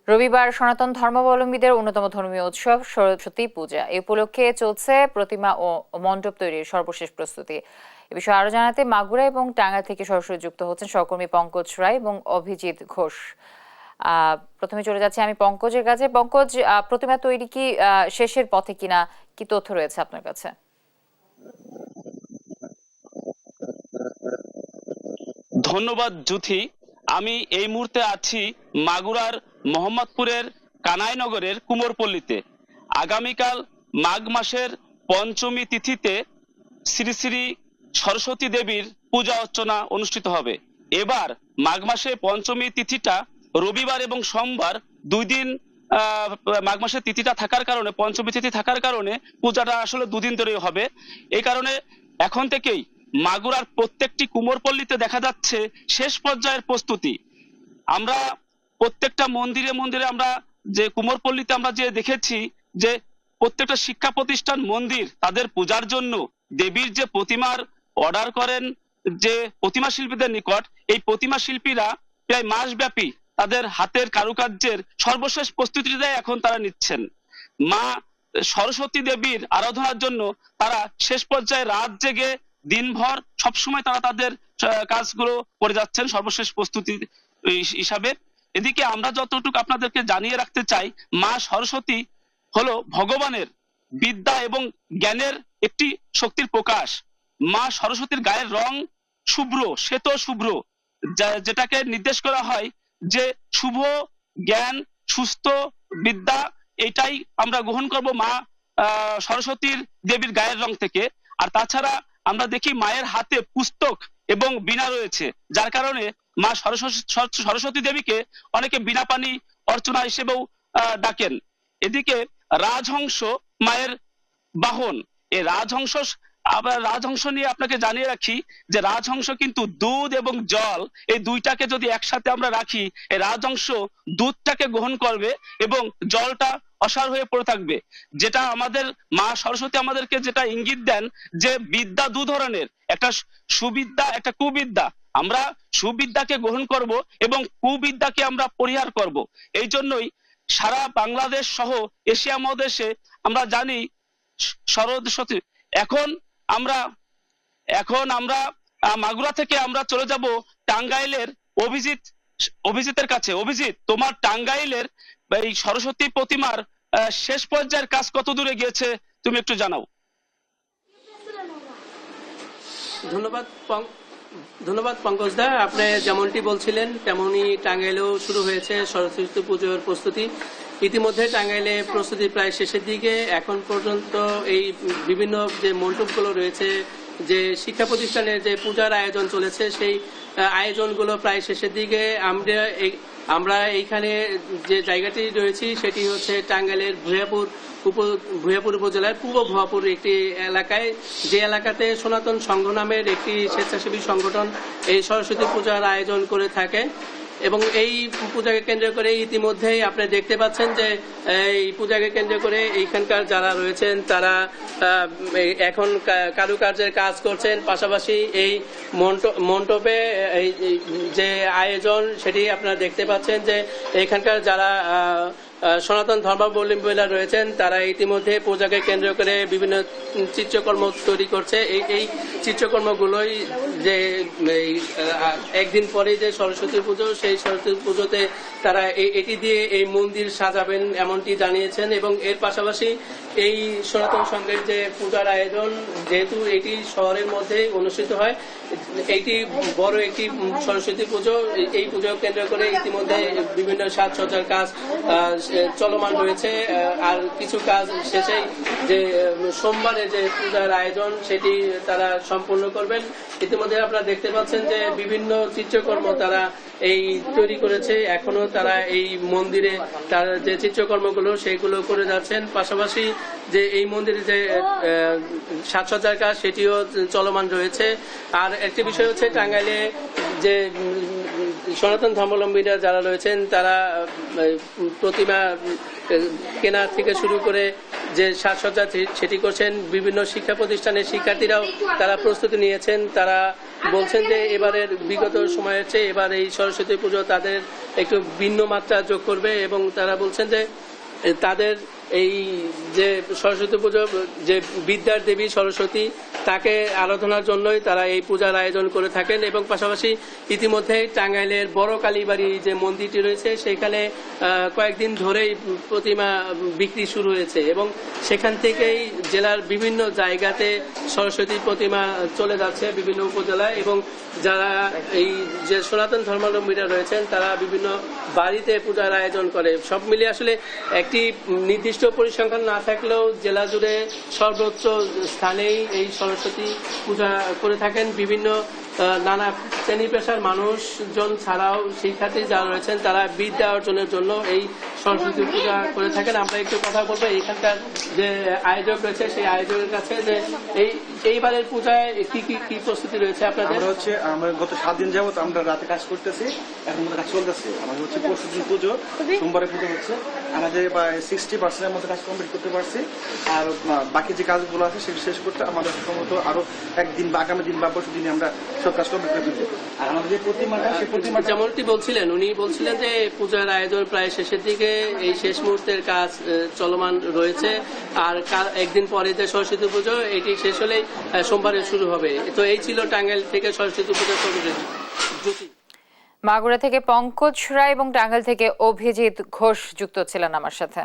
রবিবার সনাতন ধর্মাবলম্বীদের অন্যতম ধর্মীয় উৎসব সরস্বতী পূজা। এই উপলক্ষে চলছে প্রতিমা ও মণ্ডপ তৈরির সর্বশেষ প্রস্তুতি। এ বিষয়ে আরো জানাতে মাগুরা এবং টাঙ্গাইল থেকে সরাসরি যুক্ত হচ্ছেন সহকর্মী পঙ্কজ রায় এবং অভিজিৎ ঘোষ। প্রথমে চলে যাচ্ছি আমি পঙ্কজের কাছে। পঙ্কজ, প্রতিমা তৈরি কি শেষের পথে কিনা, কি তথ্য রয়েছে আপনার কাছে? ধন্যবাদ জুথি। আমি এই মুহূর্তে আছি মাগুরার মোহাম্মদপুরের কানাইনগরের কুমোরপল্লীতে। আগামীকাল মাঘ মাসের পঞ্চমী তিথিতে শ্রী শ্রী সরস্বতী দেবীর পূজা অর্চনা অনুষ্ঠিত হবে। এবার মাঘ মাসে পঞ্চমী তিথিটা রবিবার এবং সোমবার, দুই দিন মাঘ মাসের তিথিটা থাকার কারণে, পঞ্চমী তিথি থাকার কারণে পূজাটা আসলে দুদিন ধরে হবে। এই কারণে এখন থেকেই মাগুরার প্রত্যেকটি কুমোরপল্লীতে দেখা যাচ্ছে শেষ পর্যায়ের প্রস্তুতি। আমরা প্রত্যেকটা মন্দিরে মন্দিরে আমরা যে কুমোরপল্লীতে আমরা যে দেখেছি যে প্রত্যেকটা শিক্ষা প্রতিষ্ঠান, মন্দির তাদের পূজার জন্য দেবীর যে প্রতিমার অর্ডার করেন যে প্রতিমা শিল্পীদের নিকট, এই প্রতিমা শিল্পীরা প্রায় মাসব্যাপী তাদের হাতের কারুকার্যের সর্বশেষ প্রস্তুতিটাই এখন তারা নিচ্ছেন। মা সরস্বতী দেবীর আরাধনার জন্য তারা শেষ পর্যায়ে রাত জেগে দিনভর সবসময় তারা তাদের কাজগুলো করে যাচ্ছেন সর্বশেষ প্রস্তুতি হিসাবে। এদিকে আমরা যতটুকু আপনাদেরকে জানিয়ে রাখতে চাই, মা সরস্বতী হলো ভগবানের বিদ্যা এবং জ্ঞানের একটি শক্তির প্রকাশ। মা সরস্বতীর গায়ের রং শুভ্র, শ্বেত শুভ্র, যেটাকে নির্দেশ করা হয় যে শুভ জ্ঞান, সুস্থ বিদ্যা, এটাই আমরা গ্রহণ করব মা সরস্বতীর দেবীর গায়ের রং থেকে। আর তাছাড়া আমরা দেখি মায়ের হাতে পুস্তক এবং বীণা রয়েছে, যার কারণে মা সরস্বতী দেবীকে অনেকে বীণা পানি অর্চনা হিসেবেও ডাকেন। এদিকে রাজহংস মায়ের বাহন। এই রাজহংস নিয়ে আপনাকে জানিয়ে রাখি যে রাজহংস কিন্তু দুধ এবং জল, এই দুইটাকে যদি একসাথে আমরা রাখি, এই রাজহংস দুধটাকে গ্রহণ করবে এবং জলটা অসার হয়ে পড়ে থাকবে। যেটা আমাদের মা সরস্বতী আমাদেরকে যেটা ইঙ্গিত দেন যে বিদ্যা দু ধরনের, একটা সুবিদ্যা, একটা কুবিদ্যা। আমরা সুবিদ্যাকে গ্রহণ করব এবং কুবিদ্যাকে আমরা পরিহার করব। এই জন্যই সারা বাংলাদেশ সহ এশিয়া মহাদেশে আমরা জানি সরস্বতী। এখন আমরা মাগুরা থেকে আমরা চলে যাব টাঙ্গাইলের অভিজিতের কাছে। অভিজিৎ, তোমার টাঙ্গাইলের এই সরস্বতী প্রতিমার শেষ পর্যায়ের কাজ কত দূরে গিয়েছে তুমি একটু জানাও। ধন্যবাদ পঙ্কজ দা। আপনি যেমনটি বলছিলেন তেমনি টাঙ্গাইলেও শুরু হয়েছে সরস্বতী পুজোর প্রস্তুতি। ইতিমধ্যে টাঙ্গাইলে প্রস্তুতি প্রায় শেষের দিকে। এখন পর্যন্ত এই বিভিন্ন যে মণ্ডপগুলো রয়েছে, যে শিক্ষা প্রতিষ্ঠানের যে পূজার আয়োজন চলেছে, সেই আয়োজনগুলো প্রায় শেষের দিকে। আমরা এইখানে যে জায়গাটি রয়েছি সেটি হচ্ছে টাঙ্গাইলের ভূয়াপুর উপজেলার পূর্ব ভুয়াপুর একটি এলাকায়, যে এলাকাতে সনাতন সংঘ নামের একটি স্বেচ্ছাসেবী সংগঠন এই সরস্বতী পূজার আয়োজন করে থাকে। এবং এই পূজাকে কেন্দ্র করে ইতিমধ্যেই আপনি দেখতে পাচ্ছেন যে এই পূজাকে কেন্দ্র করে এইখানকার যারা রয়েছেন তারা এখন কারুকার্যের কাজ করছেন। পাশাপাশি এই মণ্ডপে যে আয়োজন সেটি আপনারা দেখতে পাচ্ছেন যে এখানকার যারা সনাতন ধর্মাবলম্বীরা রয়েছেন তারা ইতিমধ্যে পূজাকে কেন্দ্র করে বিভিন্ন চিত্রকর্ম তৈরি করছে। এই চিত্রকর্মগুলোই যে একদিন পরে যে সরস্বতী পুজো, সেই সরস্বতী পুজোতে তারা এটি দিয়ে এই মন্দির সাজাবেন এমনটি জানিয়েছেন। এবং এর পাশাপাশি এই সনাতন সংঘের যে পূজার আয়োজন, যেহেতু এটি শহরের মধ্যে অনুষ্ঠিত হয়, এইটি বড় একটি সরস্বতী পুজো, এই পুজো কেন্দ্র করে ইতিমধ্যে বিভিন্ন সাজসজ্জার কাজ চলমান রয়েছে। আর কিছু কাজ শেষেই যে সোমবারে যে পূজার আয়োজন সেটি তারা সম্পূর্ণ করবেন। ইতিমধ্যে আপনারা দেখতে পাচ্ছেন যে বিভিন্ন চিত্রকর্ম তারা এই তৈরি করেছে। এখনো তারা এই মন্দিরে তার যে চিত্রকর্মগুলো সেইগুলো করে যাচ্ছেন। পাশাপাশি যে এই মন্দিরে যে সাজসজ্জার কাজ সেটিও চলমান রয়েছে। আর একটি বিষয় হচ্ছে টাঙ্গাইলে যে সনাতন ধর্মাবলম্বীরা যারা রয়েছেন তারা প্রতিমা কেনা থেকে শুরু করে যে সাজসজ্জা সেটি করছেন। বিভিন্ন শিক্ষা প্রতিষ্ঠানের শিক্ষার্থীরাও তারা প্রস্তুতি নিয়েছেন। তারা বলছেন যে এবারের বিগত সময়ের চেয়ে এবার এই সরস্বতী পুজো তাদের একটু ভিন্ন মাত্রা যোগ করবে এবং তারা বলছেন যে তাদের এই যে সরস্বতী পুজো, যে বিদ্যার দেবী সরস্বতী, তাকে আরাধনার জন্যই তারা এই পূজার আয়োজন করে থাকেন। এবং পাশাপাশি ইতিমধ্যে টাঙ্গাইলের বড় কালীবাড়ি যে মন্দিরটি রয়েছে সেখানে কয়েকদিন ধরেই প্রতিমা বিক্রি শুরু হয়েছে এবং সেখান থেকেই জেলার বিভিন্ন জায়গাতে সরস্বতী প্রতিমা চলে যাচ্ছে বিভিন্ন উপজেলায়। এবং যারা এই যে সনাতন ধর্মাবলম্বীরা রয়েছেন তারা বিভিন্ন বাড়িতে পূজার আয়োজন করে। সব মিলিয়ে আসলে একটি নির্দিষ্ট পরিসংখ্যান না থাকলেও জেলা জুড়ে সর্বোচ্চ স্থানেই এই সরস্বতী পূজা করে থাকেন। বিভিন্ন নানা শ্রেণী পেশার মানুষজন ছাড়াও শিক্ষার্থী যারা রয়েছেন তারা বিদ্যা অর্জনের জন্য এই সরস্বতী পূজা করে থাকেন। আমরা একটু কথা বলবো এখানকার যে আয়োজক রয়েছে সেই আয়োজকের কাছে যে এইবারের পূজায় কি কি কি প্রস্তুতি রয়েছে আপনাদের? আমরা গত 7 দিন যাবত আমরা রাতে কাজ করতেছি, এখন মধ্যে কাজ চলতেছে। আমাদের হচ্ছে পরশু দিন পুজো, সোমবারে পুজো হচ্ছে। আমাদের প্রায় 60% মধ্যে কাজ কমপ্লিট করতে পারছি। আর বাকি যে কাজগুলো আছে সেগুলো শেষ করতে আমাদের সম্ভবত আরো একদিন বা আগামী দিন বা পরশু দিনে আমরা সব কাজ কমপ্লিট করে ফেলবো। আর আমাদের যে প্রতিমাটা সেই প্রতিমা যেমনটি বলছিলেন, উনি বলছিলেন যে পূজার আয়োজন প্রায় শেষের দিকে, এই শেষ মুহূর্তের কাজ চলমান রয়েছে। আর একদিন পরে যে সরস্বতী পুজো এটি শেষ হলেই সোমবারে শুরু হবে। তো এই ছিল টাঙ্গাইল থেকে সরস্বতী পুজোর জ্যোতি। মাগুরা থেকে পঙ্কজ রায় এবং টাঙ্গাইল থেকে অভিজিৎ ঘোষ যুক্ত ছিলেন আমার সাথে।